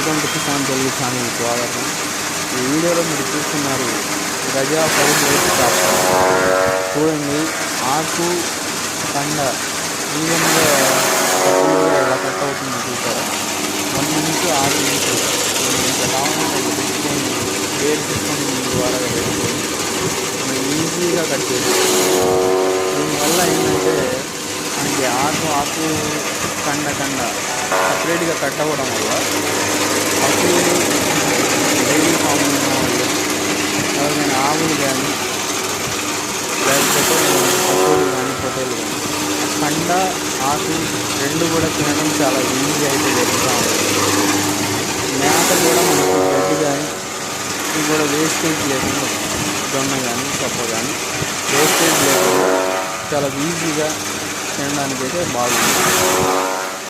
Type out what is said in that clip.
Welcome to Kisan Telugu channel స్వాగతం. ఈ వీడియోలో మీరు చూస్తున్నారు గజా 5 లైఫ్ స్టాక్. చూడండి, ఆకు కండ ఈవెన్గా ఇలా కట్ అవుతుంది చూసారా. 1 నుంచి 6 నుంచి ఇంకా కావాలంటే పెట్టుకొని వేరు సిస్టమ్ ద్వారా పెట్టుకొని ఈజీగా కట్ చేసుకోవాలి. దీనివల్ల ఏంటంటే మనకి ఆకు కండ సపరేట్గా కట్ అవ్వడం వల్ల పశువులు డైరీ ఫామ్ ఉన్న వాళ్ళు ఎవరికైనా ఆవులు కానీ లేకపోతే పశువులు కానీ పొట్టేలు కానీ కండ ఆకు రెండు కూడా తినడం చాలా ఈజీ అయితే జరుగుతూ ఉంటుంది. మేత కూడా మనకు గడ్డి కానీ ఇది కూడా వేస్టేజ్ లేకుండా జొన్న కానీ చొప్ప కానీ వేస్టేజ్ లేకుండా చాలా ఈజీగా తినడానికైతే బాగుంటుంది.